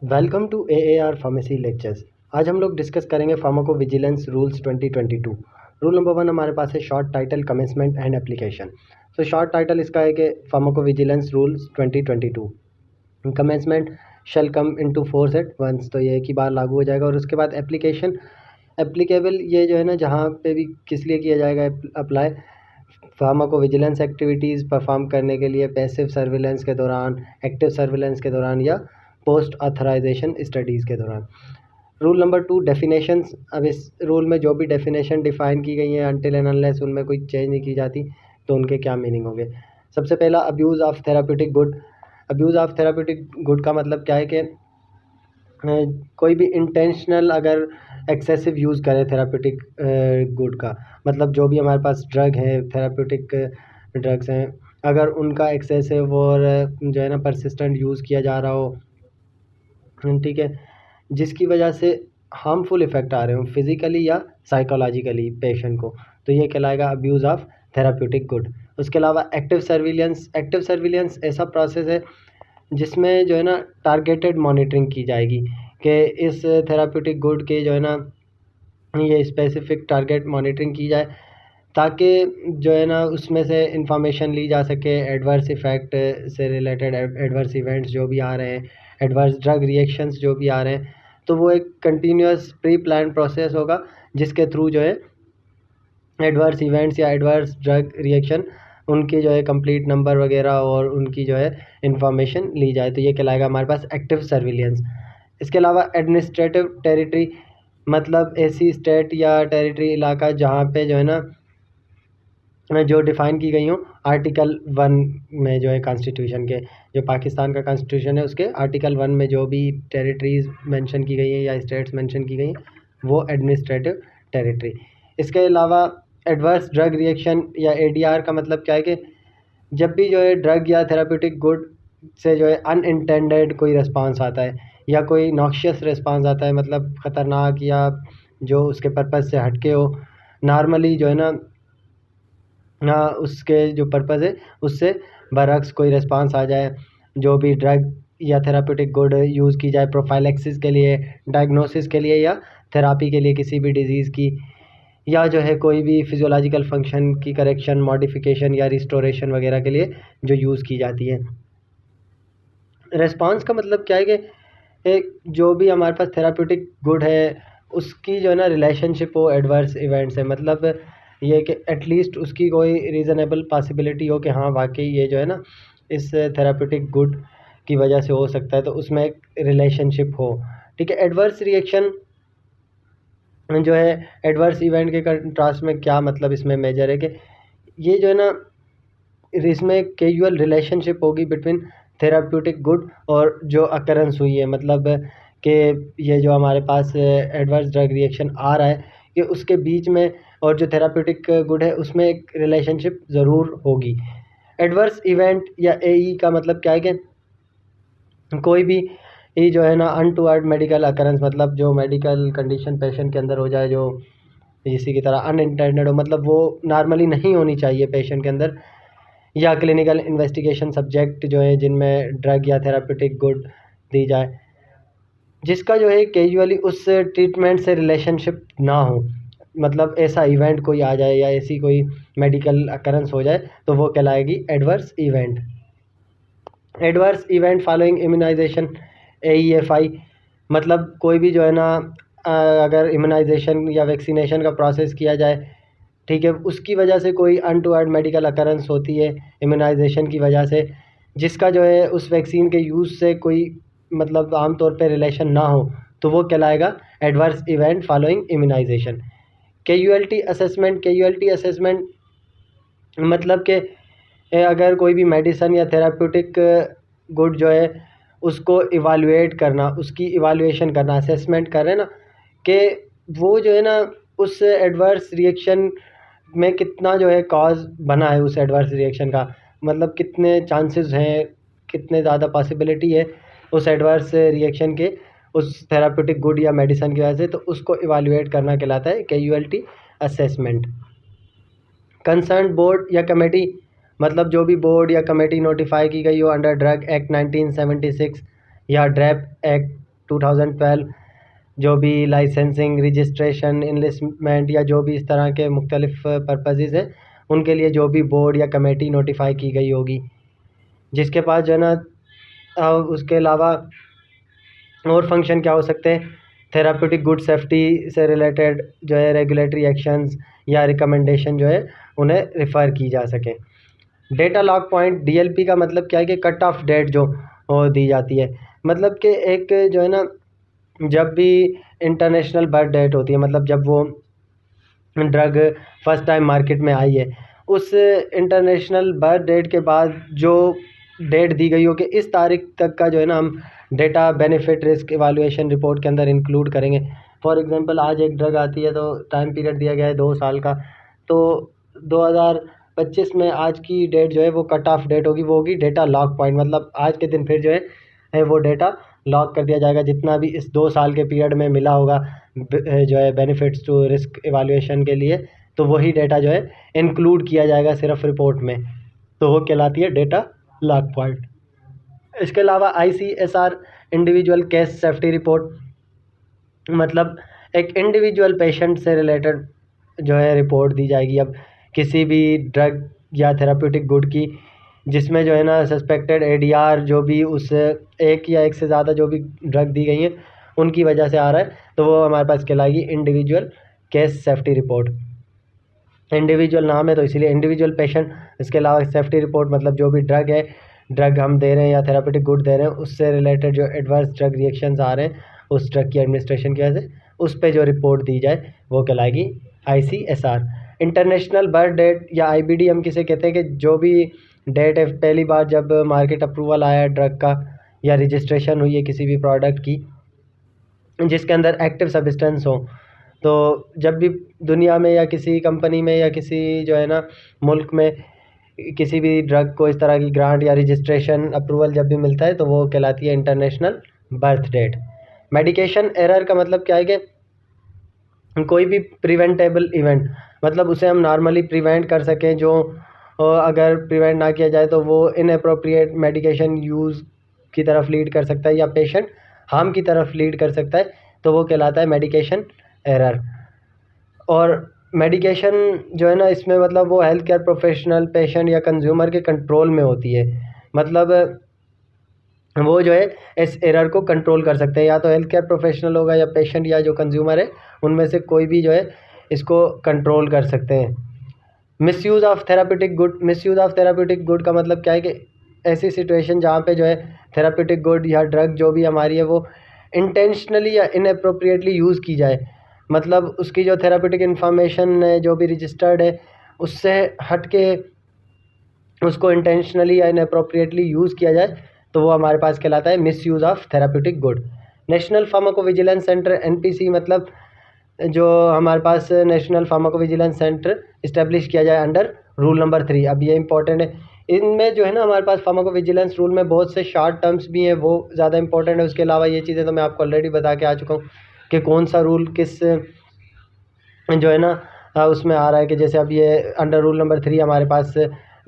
Welcome to AAR pharmacy lectures. आज हम लोग डिस्कस करेंगे फार्माकोविजिलेंस रूल्स 2022। रूल नंबर 1 हमारे पास है short title, commencement and application. So short title इसका है कि pharmacovigilance rules 2022 commencement shall come into force at once, तो ये एक ही बार लागू हो जाएगा। और उसके बाद एप्लीकेशन एप्लीकेबल, ये जो है ना जहाँ पे भी किस लिए किया जाएगा अप्लाई, फार्माकोविजिलेंस एक्टिविटीज़ परफॉर्म करने के लिए पैसिव सर्विलेंस के दौरान, एक्टिव सर्विलेंस के दौरान या पोस्ट ऑथराइजेशन स्टडीज़ के दौरान। Rule number 2 definitions. अब इस रूल में जो भी डेफिनेशन डिफ़ाइन की गई हैं अनटिल एंड अनलेस उनमें कोई चेंज नहीं की जाती, तो उनके क्या मीनिंग होंगे। सबसे पहला, abuse of therapeutic good. Abuse of therapeutic good का मतलब क्या है कि कोई भी इंटेंशनल अगर एक्सेसिव यूज़ करे थेराप्यूटिक गुड का, मतलब जो भी हमारे पास ड्रग है, थेराप्यूटिक ड्रग्स हैं, अगर उनका एक्सेसिव और जो है ना परसिस्टेंट यूज़ किया जा रहा हो, ठीक है, जिसकी वजह से हार्मफुल इफ़ेक्ट आ रहे हो फिज़िकली या साइकोलॉजिकली पेशेंट को, तो ये कहलाएगा अब्यूज़ ऑफ थेराप्यूटिक गुड। उसके अलावा एक्टिव सर्विलेंस। एक्टिव सर्विलेंस ऐसा प्रोसेस है जिसमें जो है ना टारगेटेड मॉनिटरिंग की जाएगी कि इस थेराप्यूटिक गुड के जो है ना ये स्पेसिफिक टारगेट मॉनिटरिंग की जाए, ताकि जो है ना उसमें से इंफॉर्मेशन ली जा सके एडवर्स इफ़ेक्ट से रिलेटेड, एडवर्स इवेंट्स जो भी आ रहे हैं, एडवर्स ड्रग रिएक्शंस जो भी आ रहे हैं, तो वो एक कंटिन्यूस प्री प्लान प्रोसेस होगा जिसके थ्रू जो है एडवर्स इवेंट्स या एडवर्स ड्रग रिएक्शन उनकी जो है कंप्लीट नंबर वगैरह और उनकी जो है इंफॉर्मेशन ली जाए, तो ये कहलाएगा हमारे पास एक्टिव सर्विलेंस। इसके अलावा एडमिनिस्ट्रेटिव टेरिटरी, मतलब ऐसी स्टेट या टेरिटरी इलाका जहाँ पे जो है ना जो डिफ़ाइन की गई हूँ आर्टिकल 1 में, जो है कॉन्स्टिट्यूशन के, जो पाकिस्तान का कॉन्स्टिट्यूशन है उसके आर्टिकल 1 में जो भी टेरिटरीज़ मेंशन की गई हैं या स्टेट्स मेंशन की गई हैं, वो एडमिनिस्ट्रेटिव टेरिटरी। इसके अलावा एडवर्स ड्रग रिएक्शन या ADR का मतलब क्या है कि जब भी जो है ड्रग या थेराप्यूटिक गुड से जो है अनइंटेंडेड कोई रिस्पांस आता है या कोई नॉक्शियस रिस्पांस आता है, मतलब ख़तरनाक या जो उसके पर्पज़ से हटके हो, नॉर्मली जो है ना उसके जो पर्पज़ है उससे बरअक्स कोई रिस्पांस आ जाए, जो भी ड्रग या थेराप्यूटिक गुड यूज़ की जाए प्रोफाइलैक्सिस के लिए, डायग्नोसिस के लिए या थेरापी के लिए किसी भी डिज़ीज़ की, या जो है कोई भी फिजियोलॉजिकल फंक्शन की करेक्शन, मॉडिफिकेशन या रिस्टोरेशन वगैरह के लिए जो यूज़ की जाती है। रिस्पांस का मतलब क्या है कि जो भी हमारे पास थेराप्यूटिक गुड है उसकी जो है ना रिलेशनशिप हो एडवर्स इवेंट से, मतलब ये कि एटलीस्ट उसकी कोई रीज़नेबल पॉसिबिलिटी हो कि हाँ वाकई ये जो है ना इस थेराप्यूटिक गुड की वजह से हो सकता है, तो उसमें एक रिलेशनशिप हो, ठीक है। एडवर्स रिएक्शन जो है एडवर्स इवेंट के कंट्रास्ट में क्या मतलब इसमें मेजर है कि ये जो है ना इसमें कैजुअल रिलेशनशिप होगी बिटवीन थेराप्यूटिक गुड और जो अकरेंस हुई है, मतलब कि ये जो हमारे पास एडवर्स ड्रग रिएक्शन आ रहा है कि उसके बीच में और जो थेराप्यूटिक गुड है उसमें एक रिलेशनशिप ज़रूर होगी। एडवर्स इवेंट या AE का मतलब क्या है कि कोई भी ये जो है ना अनटुवर्ड मेडिकल अकरेंस, मतलब जो मेडिकल कंडीशन पेशेंट के अंदर हो जाए जो इसी की तरह अनइंटेंडेड हो, मतलब वो नॉर्मली नहीं होनी चाहिए पेशेंट के अंदर, या क्लिनिकल इन्वेस्टिगेशन सब्जेक्ट जो है जिनमें ड्रग या थेराप्यूटिक गुड दी जाए, जिसका जो है कैजुअली उस ट्रीटमेंट से रिलेशनशिप ना हो, मतलब ऐसा इवेंट कोई आ जाए या ऐसी कोई मेडिकल अकरेंस हो जाए, तो वो कहलाएगी adverse event. Adverse event following immunization, AEFI, मतलब कोई भी जो है ना अगर इम्यूनाइजेशन या वैक्सीनेशन का प्रोसेस किया जाए, ठीक है, उसकी वजह से कोई अनटुवर्ड मेडिकल अकरेंस होती है इम्यूनाइजेशन की वजह से, जिसका जो है उस वैक्सीन के यूज़ से कोई मतलब आमतौर पे रिलेशन ना हो, तो वो कहलाएगा adverse event following immunisation. Causality assessment. Causality assessment मतलब कि अगर कोई भी मेडिसन या थेराप्यूटिक गुड जो है उसको इवालुएट करना, उसकी इवालुएशन करना, असेसमेंट कर रहे हैं ना कि वो जो है ना उस एडवर्स रिएक्शन में कितना जो है कॉज बना है उस एडवर्स रिएक्शन का, मतलब कितने चांसेस हैं, कितने ज़्यादा पॉसिबिलिटी है उस एडवर्स रिएक्शन के उस थेराप्यूटिक गुड या मेडिसन की वजह से, तो उसको इवालुएट करना कहलाता है कैजुअलिटी असेसमेंट। कंसर्न बोर्ड या कमेटी, मतलब जो भी बोर्ड या कमेटी नोटिफाई की गई हो अंडर ड्रग एक्ट 1976 या ड्रैप एक्ट 2012 जो भी लाइसेंसिंग, रजिस्ट्रेशन, इनलिस्टमेंट या जो भी इस तरह के मुख्तलिफ पर्पसेस हैं उनके लिए जो भी बोर्ड या कमेटी नोटिफाई की गई होगी, जिसके पास जो है ना उसके अलावा और फंक्शन क्या हो सकते हैं, थेराप्यूटिक गुड सेफ्टी से रिलेटेड जो है रेगुलेटरी एक्शंस या रिकमेंडेशन जो है उन्हें रेफ़र की जा सकें। डेटा लॉक पॉइंट, डीएलपी का मतलब क्या है कि कट ऑफ डेट जो दी जाती है, मतलब कि एक जो है ना जब भी इंटरनेशनल बर्थ डेट होती है, मतलब जब वो ड्रग फर्स्ट टाइम मार्केट में आई है, उस इंटरनेशनल बर्थ डेट के बाद जो डेट दी गई हो कि इस तारीख तक का जो है ना हम data benefit risk evaluation report के अंदर इंक्लूड करेंगे। फॉर एग्जांपल आज एक ड्रग आती है तो टाइम पीरियड दिया गया है 2 साल का, तो 2025 में आज की डेट जो है वो कट ऑफ डेट होगी, वो होगी डेटा लॉक पॉइंट, मतलब आज के दिन फिर जो है वो डेटा लॉक कर दिया जाएगा। जितना भी इस 2 साल के पीरियड में मिला होगा जो है बेनिफिट्स टू रिस्क इवैल्यूएशन के लिए, तो वही डेटा जो है इंक्लूड किया जाएगा सिर्फ रिपोर्ट में, तो वो कहलाती है डेटा लॉक पॉइंट। इसके अलावा ICSR individual case safety report, मतलब एक इंडिविजुअल पेशेंट से रिलेटेड जो है रिपोर्ट दी जाएगी अब किसी भी ड्रग या थेराप्यूटिक गुड की, जिसमें जो है ना सस्पेक्टेड ADR जो भी उस एक या एक से ज़्यादा जो भी ड्रग दी गई हैं उनकी वजह से आ रहा है, तो वो हमारे पास कहलाएगी individual case safety report. Individual नाम है तो इसीलिए इंडिविजुअल पेशेंट। इसके अलावा सेफ्टी रिपोर्ट मतलब जो भी ड्रग है, ड्रग हम दे रहे हैं या थेराप्यूटिक गुड दे रहे हैं, उससे रिलेटेड जो एडवर्स ड्रग रिएक्शंस आ रहे हैं उस ड्रग की एडमिनिस्ट्रेशन की वजह से, उस पर जो रिपोर्ट दी जाए वो कहलाएगी ICSR। इंटरनेशनल बर्थ डेट या IBD हम किसे कहते हैं कि जो भी डेट है पहली बार जब मार्केट अप्रूवल आया है ड्रग का या रजिस्ट्रेशन हुई है किसी भी प्रोडक्ट की जिसके अंदर एक्टिव सब्सटेंस हो, तो जब भी दुनिया में या किसी कंपनी में या किसी जो है ना मुल्क में किसी भी ड्रग को इस तरह की ग्रांट या रजिस्ट्रेशन अप्रूवल जब भी मिलता है तो वो कहलाती है international birth date. Medication error का मतलब क्या है कि कोई भी प्रिवेंटेबल इवेंट, मतलब उसे हम नॉर्मली प्रिवेंट कर सकें, जो अगर प्रिवेंट ना किया जाए तो वो इनअप्रोप्रिएट मेडिकेशन यूज़ की तरफ लीड कर सकता है या पेशेंट हार्म की तरफ लीड कर सकता है, तो वो कहलाता है मेडिकेशन एरर। और मेडिकेशन जो है ना इसमें मतलब वो हेल्थ केयर प्रोफेशनल, पेशेंट या कंज्यूमर के कंट्रोल में होती है, मतलब वो जो है इस एरर को कंट्रोल कर सकते हैं, या तो हेल्थ केयर प्रोफेशनल होगा या पेशेंट या जो कंज्यूमर है उनमें से कोई भी जो है इसको कंट्रोल कर सकते हैं। Misuse of therapeutic good, misuse of therapeutic good का मतलब क्या है कि ऐसी सिचुएशन जहाँ पे जो है थेराप्यूटिक गुड या ड्रग जो भी हमारी है वो इंटेंशनली या इनअप्रोप्रिएटली यूज़ की जाए, मतलब उसकी जो थेराप्यूटिक इन्फॉर्मेशन है जो भी रजिस्टर्ड है उससे हट के उसको इंटेंशनली या इनअप्रोप्रिएटली यूज़ किया जाए, तो वो हमारे पास कहलाता है misuse of therapeutic good. National pharmacovigilance centre NPC, मतलब जो हमारे पास नेशनल फार्माकोविजिलेंस सेंटर इस्टेब्लिश किया जाए अंडर रूल नंबर 3। अब ये इंपॉर्टेंट है, इनमें जो है ना हमारे पास फार्माकोविजिलेंस रूल में बहुत से शॉर्ट टर्म्स भी हैं, वो ज़्यादा इंपॉर्टेंट है। उसके अलावा ये चीज़ें तो मैं आपको ऑलरेडी बता के आ चुका हूँ कि कौन सा रूल किस जो है ना उसमें आ रहा है, कि जैसे अब ये अंडर रूल नंबर 3 हमारे पास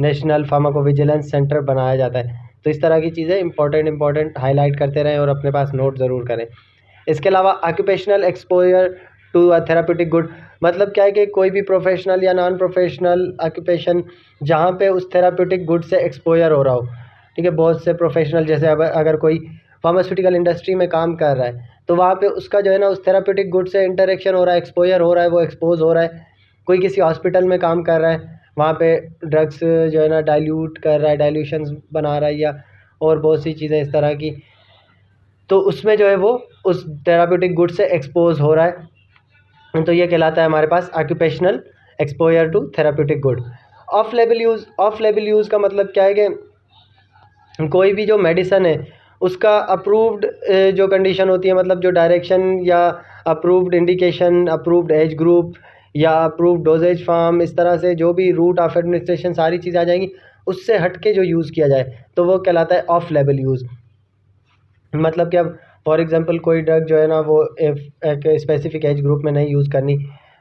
नेशनल फार्माकोविजिलेंस सेंटर बनाया जाता है। तो इस तरह की चीज़ें इंपॉर्टेंट हाईलाइट करते रहें और अपने पास नोट ज़रूर करें। इसके अलावा occupational exposure to a therapeutic good, मतलब क्या है कि कोई भी प्रोफेशनल या नॉन प्रोफेशनल ऑक्यूपेशन जहाँ पे उस थेराप्यूटिक गुड से एक्सपोजर हो रहा हो, ठीक है। बहुत से प्रोफेशनल जैसे अगर कोई फार्मास्यूटिकल इंडस्ट्री में काम कर रहा है तो वहाँ पे उसका जो है ना उस थेराप्यूटिक गुड से इंटरेक्शन हो रहा है, एक्सपोजर हो रहा है, वो एक्सपोज हो रहा है। कोई किसी हॉस्पिटल में काम कर रहा है, वहाँ पे ड्रग्स जो है ना डाइल्यूट कर रहा है, डाइल्यूशंस बना रहा है या और बहुत सी चीज़ें इस तरह की, तो उसमें जो है वो उस थेराप्यूटिक गुड से एक्सपोज हो रहा है, तो ये कहलाता है हमारे पास occupational exposure to therapeutic good. Off label use का मतलब क्या है कि कोई भी जो मेडिसन है उसका अप्रूव्ड जो कंडीशन होती है, मतलब जो डायरेक्शन या approved indication, approved age group या अप्रूव्ड डोजेज फॉर्म, इस तरह से जो भी रूट ऑफ एडमिनिस्ट्रेशन सारी चीज़ें आ जाएंगी, उससे हट के जो यूज़ किया जाए तो वो कहलाता है ऑफ लेबल यूज़। मतलब कि अब फॉर एग्जांपल कोई ड्रग जो है ना वो एक स्पेसिफिक एज ग्रुप में नहीं यूज़ करनी,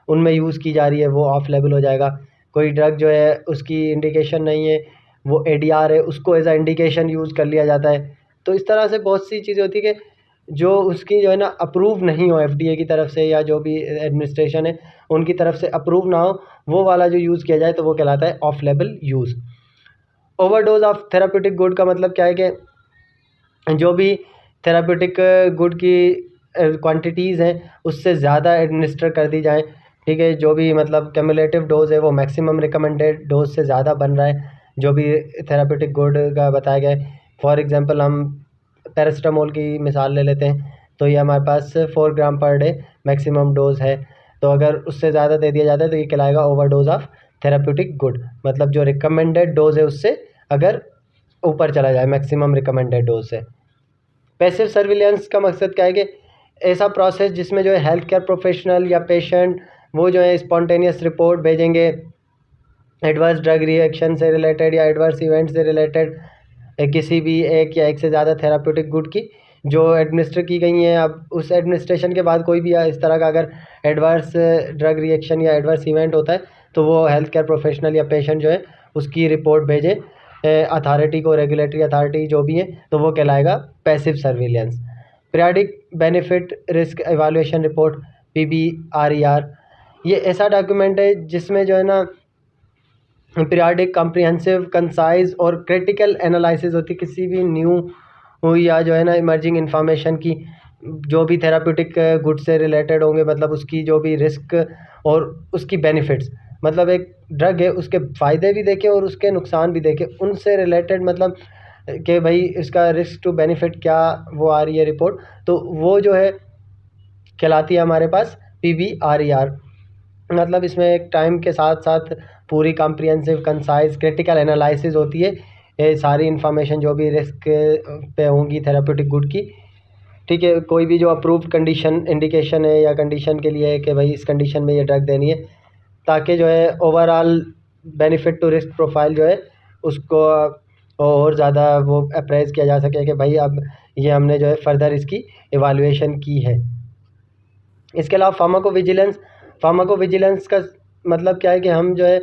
उनमें यूज़ की जा रही है, वो ऑफ लेबल हो जाएगा। कोई ड्रग जो है उसकी इंडिकेशन नहीं है, वो ADR है, उसको एज आ इंडिकेशन यूज़ कर लिया जाता है। तो इस तरह से बहुत सी चीज़ें होती है कि जो उसकी जो है ना अप्रूव नहीं हो FDA की तरफ से, या जो भी एडमिनिस्ट्रेशन है उनकी तरफ से अप्रूव ना हो, वो वाला जो यूज़ किया जाए तो वो कहलाता है of label use. Overdose of therapeutic good का मतलब क्या है कि जो भी थेराप्यूटिक गुड की क्वांटिटीज़ हैं उससे ज़्यादा एडमिनिस्टर कर दी जाए, ठीक है। जो भी मतलब क्यूमुलेटिव डोज है वो मैक्सिमम रिकमेंडेड डोज से ज़्यादा बन रहा है जो भी थेराप्यूटिक गुड का बताया गया है। फॉर एग्जांपल हम पैरासिटामोल की मिसाल ले लेते हैं, तो ये हमारे पास 4 ग्राम पर डे मैक्सिमम डोज है, तो अगर उससे ज़्यादा दे दिया जाता है तो ये कहलाएगा ओवरडोज ऑफ थेराप्यूटिक गुड। मतलब जो रिकमेंडेड डोज है उससे अगर ऊपर चला जाए मैक्सिमम रिकमेंडेड डोज से। पैसिव सर्विलेंस का मकसद क्या है कि ऐसा प्रोसेस जिसमें जो है हेल्थ केयर प्रोफेशनल या पेशेंट वो जो है स्पॉन्टेनियस रिपोर्ट भेजेंगे एडवर्स ड्रग रिएक्शन से रिलेटेड या एडवर्स इवेंट से रिलेटेड, किसी भी एक या एक से ज़्यादा थेराप्यूटिक गुड की जो एडमिनिस्टर की गई हैं। अब उस एडमिनिस्ट्रेशन के बाद कोई भी इस तरह का अगर एडवर्स ड्रग रिएक्शन या एडवर्स इवेंट होता है तो वो हेल्थ केयर प्रोफेशनल या पेशेंट जो है उसकी रिपोर्ट भेजे अथॉरिटी को, रेगुलेटरी अथॉरिटी जो भी है, तो वो कहलाएगा passive surveillance. Periodic benefit risk evaluation report PBRER, ये ऐसा डॉक्यूमेंट है जिसमें जो है ना पीरियडिक कॉम्प्रिहेंसिव कंसाइज और क्रिटिकल एनालिसिस होती है किसी भी न्यू या जो है ना इमर्जिंग इंफॉर्मेशन की, जो भी थेराप्यूटिक गुड से रिलेटेड होंगे, मतलब उसकी जो भी रिस्क और उसकी बेनिफिट्स, मतलब एक ड्रग है उसके फ़ायदे भी देखें और उसके नुकसान भी देखें, उनसे रिलेटेड मतलब कि भाई इसका रिस्क टू बेनिफिट क्या वो आ रही है रिपोर्ट, तो वो जो है कहलाती है हमारे पास PBRER। मतलब इसमें एक टाइम के साथ साथ पूरी कॉम्प्रिहेंसिव कंसाइज क्रिटिकल एनालिसिस होती है, ये सारी इन्फॉर्मेशन जो भी रिस्क पे होंगी थेराप्यूटिक गुड की, ठीक है। कोई भी जो अप्रूव्ड कंडीशन इंडिकेशन है या कंडीशन के लिए है कि भाई इस कंडीशन में ये ड्रग देनी है, ताकि जो है overall benefit to risk profile जो है उसको और ज़्यादा वो अप्रेज किया जा सके कि भाई अब ये हमने जो है फर्दर इसकी एवालुएशन की है। इसके अलावा फार्माकोविजिलेंस का मतलब क्या है कि हम जो है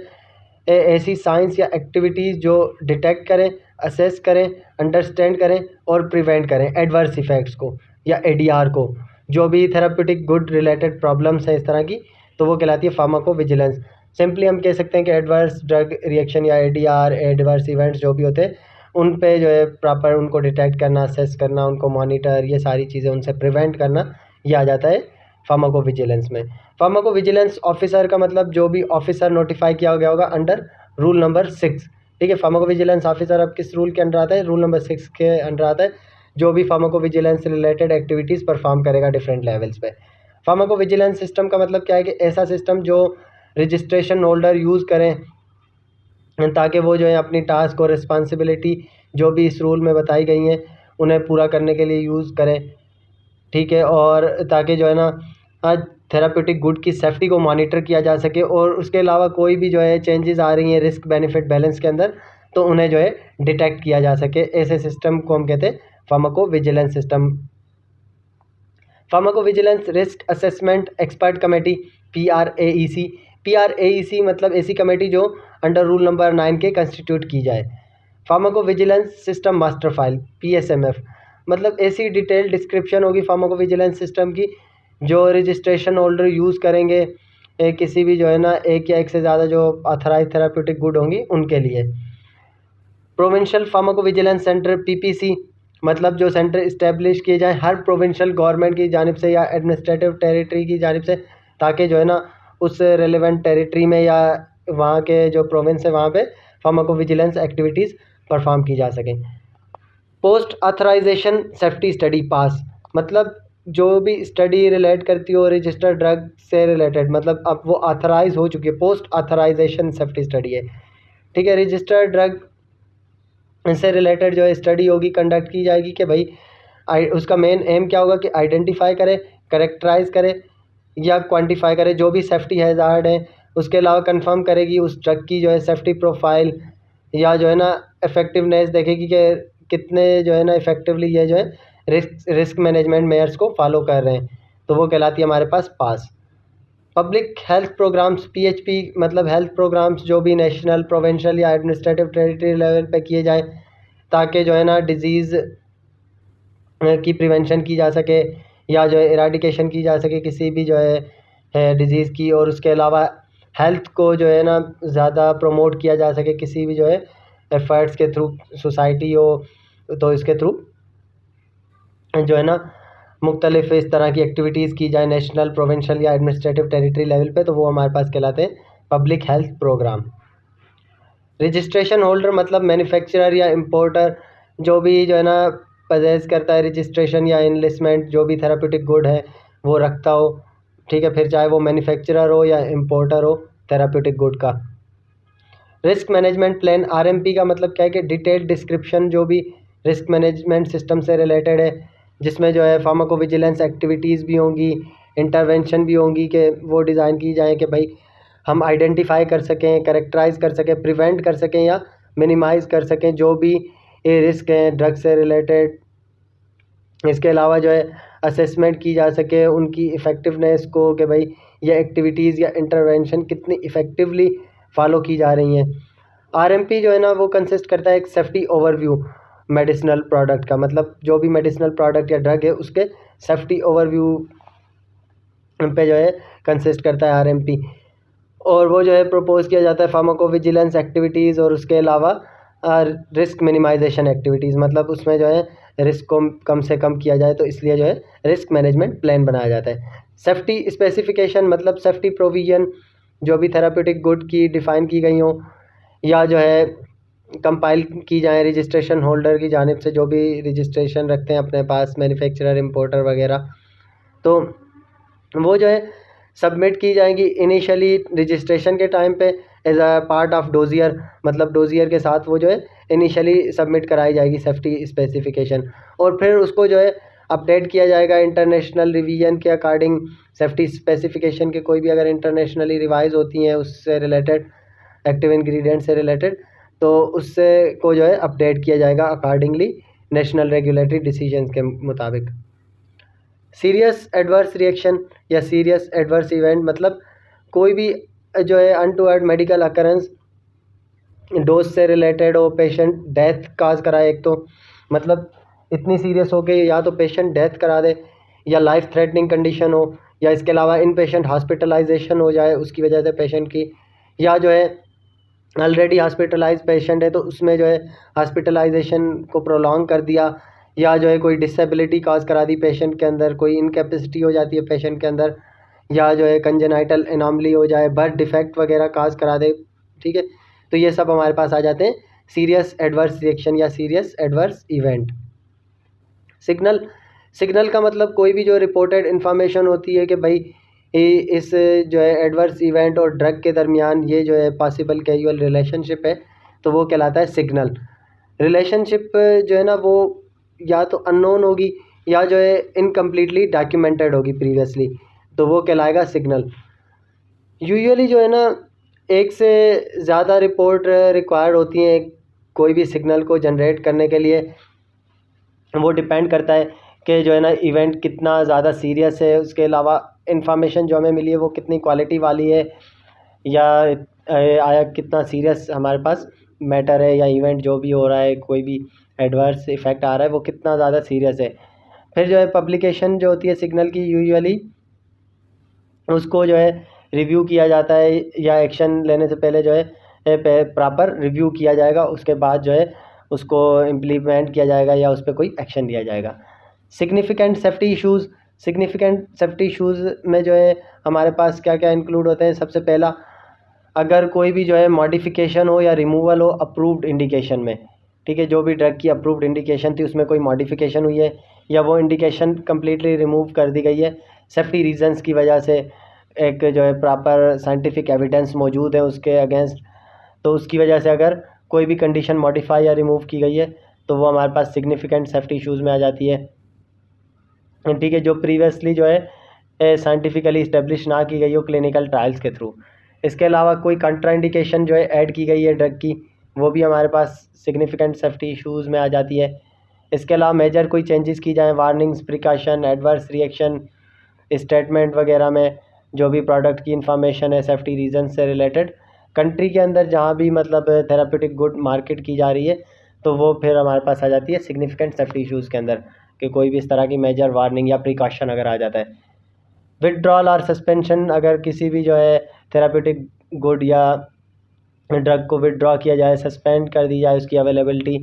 ऐसी साइंस या एक्टिविटीज़ जो डिटेक्ट करें, असेस करें, अंडरस्टैंड करें और प्रिवेंट करें एडवर्स इफ़ेक्ट्स को या ADR को, जो भी थेराप्यूटिक गुड रिलेटेड प्रॉब्लम्स हैं इस तरह की, तो वो कहलाती है फार्माकोविजिलेंस। सिंपली हम कह सकते हैं कि एडवर्स ड्रग रिएक्शन या ADR एडवर्स इवेंट्स जो भी होते हैं उन पे जो है प्रॉपर उनको डिटेक्ट करना, असेस करना, उनको मॉनिटर, ये सारी चीज़ें उनसे प्रिवेंट करना, ये आ जाता है फार्माकोविजिलेंस में। फार्माकोविजिलेंस ऑफिसर का मतलब जो भी ऑफिसर नोटिफाई किया गया होगा अंडर रूल नंबर 6, ठीक है। फार्माकोविजिलेंस ऑफिसर अब किस रूल के अंडर आता है? रूल नंबर 6 के अंडर आता है, जो भी फार्माकोविजिलेंस रिलेटेड एक्टिविटीज़ परफॉर्म करेगा डिफरेंट लेवल्स पे। फार्माकोविजिलेंस सिस्टम का मतलब क्या है कि ऐसा सिस्टम जो रजिस्ट्रेशन होल्डर यूज़ करें ताकि वो जो है अपनी टास्क और रिस्पॉन्सिबिलिटी जो भी इस रूल में बताई गई हैं उन्हें पूरा करने के लिए यूज़ करें, ठीक है। और ताकि जो है ना आज थेराप्यूटिक गुड की सेफ्टी को मॉनिटर किया जा सके, और उसके अलावा कोई भी जो है चेंजेस आ रही हैं रिस्क बेनिफिट बैलेंस के अंदर तो उन्हें जो है डिटेक्ट किया जा सके। ऐसे सिस्टम को हम कहते हैं pharmacovigilance system. Pharmacovigilance risk assessment expert committee PRAEC मतलब ऐसी कमेटी जो अंडर रूल नंबर 9 के कंस्टिट्यूट की जाए। Pharmacovigilance system master file PSMF मतलब ऐसी डिटेल डिस्क्रिप्शन होगी फार्माकोविजिलेंस सिस्टम की जो रजिस्ट्रेशन होल्डर यूज़ करेंगे किसी भी जो है ना एक या एक से ज़्यादा जो ऑथराइज थेराप्यूटिक गुड होंगी उनके लिए। प्रोविंशियल फार्माकोविजिलेंस सेंटर PPC मतलब जो सेंटर इस्टेब्लिश किए जाएँ हर प्रोविंशियल गवर्नमेंट की जानिब से या एडमिनिस्ट्रेटिव टेरिटरी की जानिब से, ताकि जो है ना उस रेलेवेंट टेरिटरी में या वहाँ के जो प्रोविंस है वहाँ पे फार्माकोविजिलेंस एक्टिविटीज़ परफॉर्म की जा सकें। पोस्ट ऑथराइजेशन सेफ्टी स्टडी पास मतलब जो भी स्टडी रिलेट करती हो रजिस्टर्ड ड्रग से रिलेटेड, मतलब अब वो ऑथराइज हो चुकी है, पोस्ट ऑथराइजेशन सेफ्टी स्टडी है, ठीक है। रजिस्टर्ड ड्रग से रिलेटेड जो है स्टडी होगी, कंडक्ट की जाएगी कि भाई उसका मेन एम क्या होगा कि आइडेंटिफाई करे, करेक्टराइज करे या क्वांटिफाई करे जो भी सेफ्टी हैज़ार्ड है। उसके अलावा कंफर्म करेगी उस ड्रग की जो है सेफ्टी प्रोफाइल या जो है ना इफ़ेक्टिवनेस देखेगी कि कितने जो है ना इफ़ेक्टिवली ये जो है रिस्क मैनेजमेंट मेयर्स को फॉलो कर रहे हैं, तो वो कहलाती है हमारे पास पास। पब्लिक हेल्थ प्रोग्राम्स PHP मतलब हेल्थ प्रोग्राम्स जो भी नेशनल, प्रोविंशियल या एडमिनिस्ट्रेटिव टेरिटरी लेवल पे किए जाएँ ताकि जो है ना डिज़ीज़ की प्रिवेंशन की जा सके या जो है इराडिकेशन की जा सके किसी भी जो है डिज़ीज़ की, और उसके अलावा हेल्थ को जो है ना ज़्यादा प्रमोट किया जा सके किसी भी जो है एफर्ट्स के थ्रू, सोसाइटी हो तो इसके थ्रू जो है ना मुख्तलिफ इस तरह की एक्टिविटीज़ की जाए नेशनल, प्रोविंशियल या एडमिनिस्ट्रेटिव टेरिटरी लेवल पे, तो वो हमारे पास कहलाते हैं public health programme. Registration holder मतलब मैन्युफैक्चरर या इम्पोर्टर जो भी जो है ना पजेस करता है रजिस्ट्रेशन या इनलिस्टमेंट, जो भी थेराप्यूटिक गुड है वो रखता हो, ठीक है, फिर चाहे वो मैन्युफैक्चरर हो या इम्पोर्टर हो थेराप्यूटिक गुड का। रिस्क मैनेजमेंट प्लान, आरएमपी का मतलब क्या है कि डिटेल्ड डिस्क्रिप्शन जो भी रिस्क मैनेजमेंट सिस्टम से रिलेटेड है, जिसमें जो है फार्माकोविजिलेंस एक्टिविटीज़ भी होंगी, इंटरवेंशन भी होंगी, कि वो डिज़ाइन की जाए कि भाई हम आइडेंटिफाई कर सकें, करेक्टराइज़ कर सकें, प्रिवेंट कर सकें या मिनिमाइज़ कर सकें जो भी ये रिस्क हैं ड्रग से रिलेटेड। इसके अलावा जो है असेसमेंट की जा सके उनकी इफ़ेक्टिवनेस को, कि भाई ये एक्टिविटीज़ या इंटरवेंशन कितनी इफ़ेक्टिवली फॉलो की जा रही हैं। आरएमपी जो है ना वो कंसिस्ट करता है एक सेफ्टी ओवरव्यू मेडिसिनल प्रोडक्ट का, मतलब जो भी मेडिसिनल प्रोडक्ट या ड्रग है उसके सेफ्टी ओवरव्यू पे जो है कंसिस्ट करता है आरएमपी, और वो जो है प्रपोज किया जाता है फार्माकोविजिलेंस एक्टिविटीज़ और उसके अलावा रिस्क मिनिमाइजेशन एक्टिविटीज़, मतलब उसमें जो है रिस्क को कम से कम किया जाए, तो इसलिए जो है रिस्क मैनेजमेंट प्लान बनाया जाता है। सेफ्टी स्पेसिफिकेशन मतलब सेफ्टी प्रोविजन जो भी थेराप्यूटिक गुड की डिफ़ाइन की गई हो या जो है कंपाइल की जाए रजिस्ट्रेशन होल्डर की जानिब से, जो भी रजिस्ट्रेशन रखते हैं अपने पास मैन्युफैक्चरर, इम्पोर्टर वगैरह, तो वो जो है सबमिट की जाएंगी इनिशियली रजिस्ट्रेशन के टाइम पे as a part of dossier, मतलब डोजियर के साथ वो जो है इनिशियली सबमिट कराई जाएगी सेफ्टी स्पेसिफिकेशन, और फिर उसको जो है अपडेट किया जाएगा इंटरनेशनल रिवीजन के अकॉर्डिंग। सेफ्टी स्पेसिफिकेशन के कोई भी अगर इंटरनेशनली रिवाइज होती हैं उससे रिलेटेड, एक्टिव इंग्रेडिएंट से रिलेटेड, तो उससे को जो है अपडेट किया जाएगा अकॉर्डिंगली नेशनल रेगुलेटरी डिसीजन के मुताबिक। सीरियस एडवर्स रिएक्शन या सीरियस एडवर्स इवेंट मतलब कोई भी जो है अनटूवर्ड मेडिकल अकरेंस डोज से रिलेटेड हो, पेशेंट डेथ काज कराए, एक तो मतलब इतनी सीरियस हो कि या तो पेशेंट डेथ करा दे या लाइफ थ्रेटनिंग कंडीशन हो, या इसके अलावा इन पेशेंट हॉस्पिटलाइजेशन हो जाए उसकी वजह से पेशेंट की, या जो है ऑलरेडी हॉस्पिटलाइज पेशेंट है तो उसमें जो है हॉस्पिटलाइजेशन को प्रोलॉन्ग कर दिया, या जो है कोई डिसेबिलिटी काज करा दी पेशेंट के अंदर, कोई इनकेपेसिटी हो जाती है पेशेंट के अंदर, या जो है कंजेनाइटल एनॉमली हो जाए, बर्थ डिफेक्ट वगैरह काज करा दे, ठीक है, तो ये सब हमारे पास आ जाते हैं सीरियस एडवर्स रिएक्शन या serious adverse event. Signal, signal का मतलब कोई भी जो रिपोर्टेड इन्फॉर्मेशन होती है कि भाई इस जो है एडवर्स इवेंट और ड्रग के दरमियान ये जो है पॉसिबल कैजुअल रिलेशनशिप है, तो वो कहलाता है सिग्नल। रिलेशनशिप जो है ना वो या तो अननोन होगी या जो है इनकम्प्लीटली डॉक्यूमेंटेड होगी प्रीवियसली, तो वो कहलाएगा सिग्नल। यूजुअली जो है ना एक से ज़्यादा रिपोर्ट रिक्वायर्ड होती हैं कोई भी सिग्नल को जनरेट करने के लिए। वो डिपेंड करता है कि जो है ना इवेंट कितना ज़्यादा सीरियस है, उसके अलावा इन्फॉर्मेशन जो हमें मिली है वो कितनी क्वालिटी वाली है, या आया कितना सीरियस हमारे पास मैटर है, या इवेंट जो भी हो रहा है कोई भी एडवर्स इफ़ेक्ट आ रहा है वो कितना ज़्यादा सीरियस है। फिर जो है पब्लिकेशन जो होती है सिग्नल की यूजुअली उसको जो है रिव्यू किया जाता है, या एक्शन लेने से पहले जो है प्रॉपर रिव्यू किया जाएगा, उसके बाद जो है उसको इम्प्लीमेंट किया जाएगा या उस पर कोई एक्शन लिया जाएगा। Significant safety issues, significant safety issues में जो है हमारे पास क्या क्या इंक्लूड होते हैं। सबसे पहला, अगर कोई भी जो है मॉडिफिकेशन हो या रिमूवल हो अप्रूव्ड इंडिकेशन में, ठीक है, जो भी ड्रग की अप्रूव्ड इंडिकेशन थी उसमें कोई मॉडिफिकेशन हुई है या वो इंडिकेशन कम्प्लीटली रिमूव कर दी गई है सेफ्टी रीजंस की वजह से, एक जो है प्रॉपर साइंटिफिक एविडेंस मौजूद है उसके अगेंस्ट, तो उसकी वजह से अगर कोई भी कंडीशन मॉडिफाई या रिमूव की गई है तो वो हमारे पास सिग्निफिकेंट सेफ्टी इश्यूज़ में आ जाती है, ठीक है, जो प्रीवियसली जो है साइंटिफिकली इस्टेब्लिश ना की गई हो क्लिनिकल ट्रायल्स के थ्रू। इसके अलावा कोई कंट्राइंडिकेशन जो है ऐड की गई है ड्रग की, वो भी हमारे पास सिग्निफिकेंट सेफ्टी इश्यूज़ में आ जाती है। इसके अलावा मेजर कोई चेंजेस की जाएँ, warnings, precaution, adverse reaction statement वगैरह में, जो भी प्रोडक्ट की इंफॉर्मेशन है सेफ्टी रीजन से रिलेटेड कंट्री के अंदर जहाँ भी मतलब थेराप्यूटिक गुड मार्केट की जा रही है, तो वो फिर हमारे पास आ जाती है सिग्निफिकेंट सेफ्टी इश्यूज़ के अंदर, कि कोई भी इस तरह की मेजर वार्निंग या प्रिकॉशन अगर आ जाता है। विथड्रॉल और सस्पेंशन, अगर किसी भी जो है थेराप्यूटिक गुड या ड्रग को विथड्रॉ किया जाए, सस्पेंड कर दी जाए उसकी अवेलेबिलिटी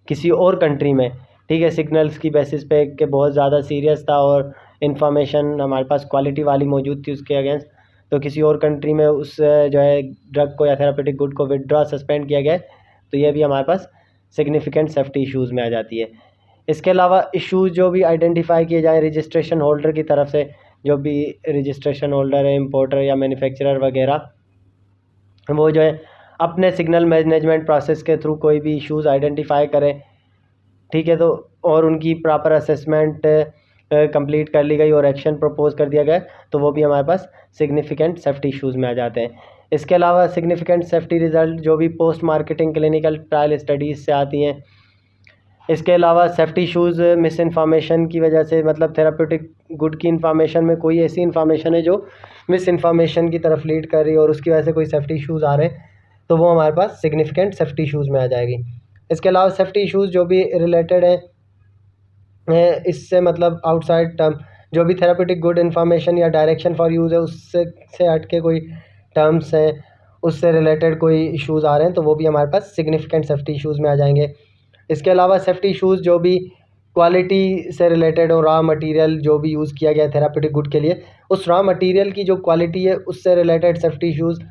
किसी और कंट्री में, ठीक है, सिग्नल्स की बेसिस पे कि बहुत ज़्यादा सीरियस था और इन्फॉर्मेशन हमारे पास क्वालिटी वाली मौजूद थी उसके अगेंस्ट, तो किसी और कंट्री में उस जो है ड्रग को या थेरापेटिक गुड को विथड्रॉ सस्पेंड किया गया, तो ये भी हमारे पास सिग्निफिकेंट सेफ्टी इश्यूज़ में आ जाती है। इसके अलावा इश्यूज जो भी आइडेंटिफाई किए जाए रजिस्ट्रेशन होल्डर की तरफ से, जो भी रजिस्ट्रेशन होल्डर है, इम्पोर्टर या मैन्युफैक्चरर वगैरह, वो जो है अपने सिग्नल मैनेजमेंट प्रोसेस के थ्रू कोई भी इश्यूज़ आइडेंटिफाई करें, ठीक है, तो और उनकी प्रॉपर असेसमेंट कंप्लीट कर ली गई और एक्शन प्रपोज कर दिया गया, तो वो भी हमारे पास सिग्निफिकेंट सेफ्टी इश्यूज़ में आ जाते हैं। इसके अलावा सिग्निफिकेंट सेफ्टी रिज़ल्ट जो भी post marketing clinical trial studies से आती हैं। इसके अलावा सेफ्टी इश्यूज़ मिस इन्फॉर्मेशन की वजह से, मतलब थेराप्यूटिक गुड की इन्फॉर्मेशन में कोई ऐसी इन्फॉर्मेशन है जो मिस इन्फॉर्मेशन की तरफ लीड कर रही है और उसकी वजह से कोई सेफ्टी इश्यूज़ आ रहे हैं, तो वो हमारे पास सिग्निफिकेंट सेफ्टी इश्यूज़ में आ जाएगी। इसके अलावा सेफ्टी इश्यूज़ जो भी रिलेटेड है इससे, मतलब आउटसाइड टर्म जो भी थेराप्यूटिक गुड इन्फॉर्मेशन या डायरेक्शन फॉर यूज़ है उससे हट के कोई टर्म्स हैं, उससे रिलेटेड कोई इश्यूज़ आ रहे हैं, तो वो भी हमारे पास सिग्निफिकेंट सेफ्टी इश्यूज़ में आ जाएंगे। इसके अलावा सेफ्टी इश्यूज़ जो भी क्वालिटी से रिलेटेड हो, रॉ मटेरियल जो भी यूज़ किया गया थेराप्यूटिक गुड के लिए, उस रॉ मटेरियल की जो क्वालिटी है उससे रिलेटेड सेफ्टी इश्यूज़।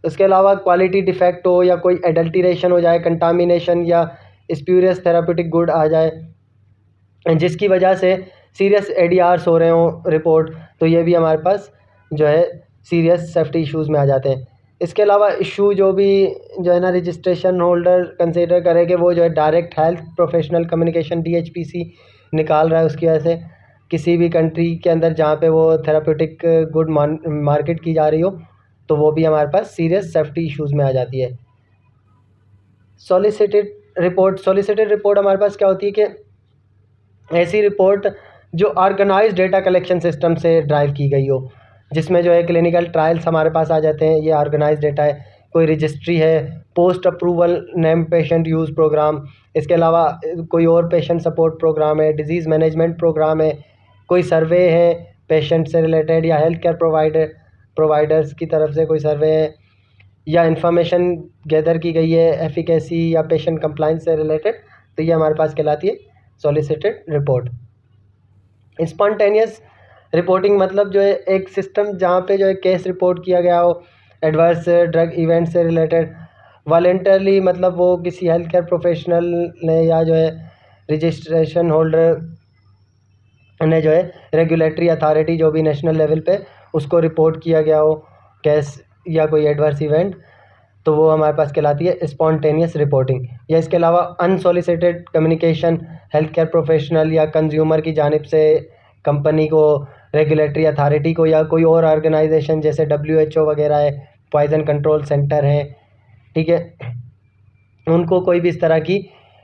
इसके अलावा क्वालिटी डिफेक्ट हो या कोई एडल्ट्रेशन हो जाए, कंटामिनेशन या स्प्यूरियस थेराप्यूटिक गुड आ जाए जिसकी वजह से सीरियस एडीआरस हो रहे हों रिपोर्ट, तो ये भी हमारे पास जो है सीरियस सेफ्टी इश्यूज़ में आ जाते हैं। इसके अलावा इशू जो भी जो है ना रजिस्ट्रेशन होल्डर कंसिडर करे कि वो जो है direct health professional communication DHPC निकाल रहा है, उसकी वजह से किसी भी कंट्री के अंदर जहाँ पे वो थेराप्यूटिक गुड मार्केट की जा रही हो, तो वो भी हमारे पास सीरियस सेफ्टी इश्यूज़ में आ जाती है। सॉलिसिटेड रिपोर्ट हमारे पास क्या होती है कि ऐसी रिपोर्ट जो ऑर्गेनाइज डेटा कलेक्शन सिस्टम से ड्राइव की गई हो, जिसमें जो है क्लिनिकल ट्रायल्स हमारे पास आ जाते हैं, ये ऑर्गेनाइज डेटा है, कोई रजिस्ट्री है, post approval name patient use programme, इसके अलावा कोई और पेशेंट सपोर्ट प्रोग्राम है, डिजीज़ मैनेजमेंट प्रोग्राम है, कोई सर्वे है पेशेंट से रिलेटेड या हेल्थ केयर प्रोवाइडर्स की तरफ से कोई सर्वे है, या इन्फॉर्मेशन गैदर की गई है एफिकेसी या पेशेंट कंप्लाइंस से रिलेटेड, तो ये हमारे पास कहलाती है सॉलिसिटेड रिपोर्ट। स्पॉन्टेनियस रिपोर्टिंग मतलब जो है एक सिस्टम जहाँ पे जो है केस रिपोर्ट किया गया हो एडवर्स ड्रग इवेंट से रिलेटेड वॉलेंटरली, मतलब वो किसी हेल्थ केयर प्रोफेशनल ने या जो है रजिस्ट्रेशन होल्डर ने जो है रेगुलेटरी अथॉरिटी जो भी नेशनल लेवल पे उसको रिपोर्ट किया गया हो केस या कोई एडवर्स इवेंट, तो वो हमारे पास कहलाती है स्पॉन्टेनियस रिपोर्टिंग। या इसके अलावा unsolicited communication health care professional या कंज्यूमर की जानिब से कंपनी को, रेगुलेटरी अथॉरिटी को या कोई और ऑर्गेनाइजेशन जैसे WHO वगैरह है, पॉइजन कंट्रोल सेंटर है, ठीक है, उनको कोई भी इस तरह की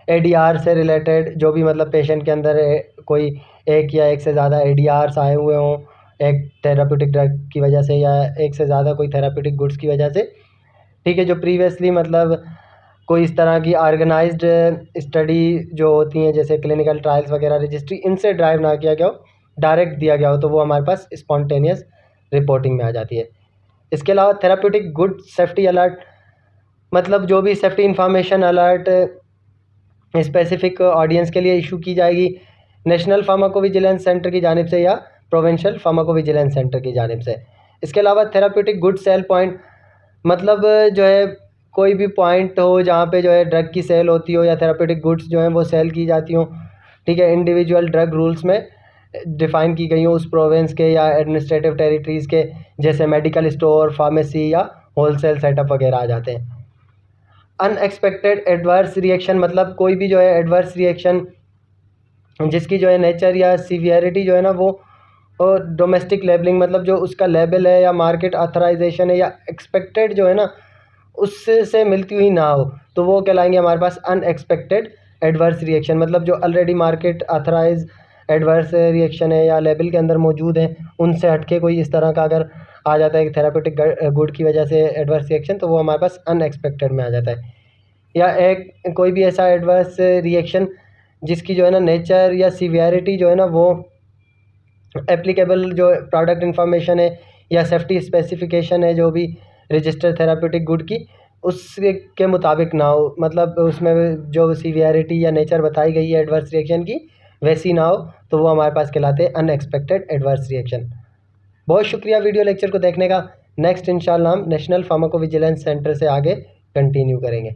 ADR से रिलेटेड जो भी मतलब पेशेंट के अंदर कोई एक या एक से ज़्यादा ADRs आए हुए हों एक थेराप्यूटिक ड्रग की वजह से या एक से ज़्यादा कोई थेराप्यूटिक गुड्स की वजह से, ठीक है, जो प्रीवियसली मतलब कोई इस तरह की ऑर्गेनाइज्ड स्टडी जो होती हैं जैसे क्लिनिकल ट्रायल्स वगैरह रजिस्ट्री, इनसे ड्राइव ना किया गया हो, डायरेक्ट दिया गया हो, तो वो हमारे पास स्पॉन्टेनियस रिपोर्टिंग में आ जाती है। इसके अलावा थेराप्यूटिक गुड सेफ्टी अलर्ट, मतलब जो भी safety information alert specific audience के लिए इशू की जाएगी नेशनल फार्माकोविजिलेंस सेंटर की जानिब से या प्रोविंशियल फार्माकोविजिलेंस सेंटर की जानिब से। इसके अलावा थेराप्यूटिक गुड सेल पॉइंट, मतलब जो है कोई भी पॉइंट हो जहाँ पे जो है ड्रग की सेल होती हो या थेराप्यूटिक गुड्स जो हैं वो सेल की जाती हो, ठीक है, इंडिविजुअल ड्रग रूल्स में डिफ़ाइन की गई हो उस प्रोविंस के या एडमिनिस्ट्रेटिव टेरिटरीज़ के, जैसे मेडिकल स्टोर, फार्मेसी या होलसेल सेटअप वगैरह आ जाते हैं। अनएक्सपेक्टेड एडवर्स रिएक्शन, मतलब कोई भी जो है एडवर्स रिएक्शन जिसकी जो है नेचर या सीवियरिटी जो है ना वो डोमेस्टिक लेबलिंग, मतलब जो उसका लेबल है या मार्केट ऑथराइजेशन है या एक्सपेक्टेड जो है ना उससे मिलती हुई ना हो, तो वो कहलाएंगे हमारे पास अनएक्सपेक्टेड एडवर्स रिएक्शन। मतलब जो already market authorise adverse reaction है या लेबल के अंदर मौजूद है, उनसे हटके कोई इस तरह का अगर आ जाता है थेरापेटिक गुड की वजह से एडवर्स रिएक्शन, तो वो हमारे पास अनएक्सपेक्टेड में आ जाता है। या एक कोई भी ऐसा एडवर्स रिएक्शन जिसकी जो है ना नेचर या सीवियरिटी जो है ना वो एप्लीकेबल जो प्रोडक्ट इन्फॉर्मेशन है या सेफ्टी स्पेसिफिकेशन है जो भी रजिस्टर थेराप्यूटिक गुड की उसके मुताबिक ना हो, मतलब उसमें जो सीवियरिटी या नेचर बताई गई है एडवर्स रिएक्शन की वैसी ना हो, तो वो हमारे पास कहलाते हैं अनएक्सपेक्टेड एडवर्स रिएक्शन। बहुत शुक्रिया वीडियो लेक्चर को देखने का। नेक्स्ट इंशाल्लाह हम नेशनल फार्माकोविजिलेंस सेंटर से आगे कंटिन्यू करेंगे।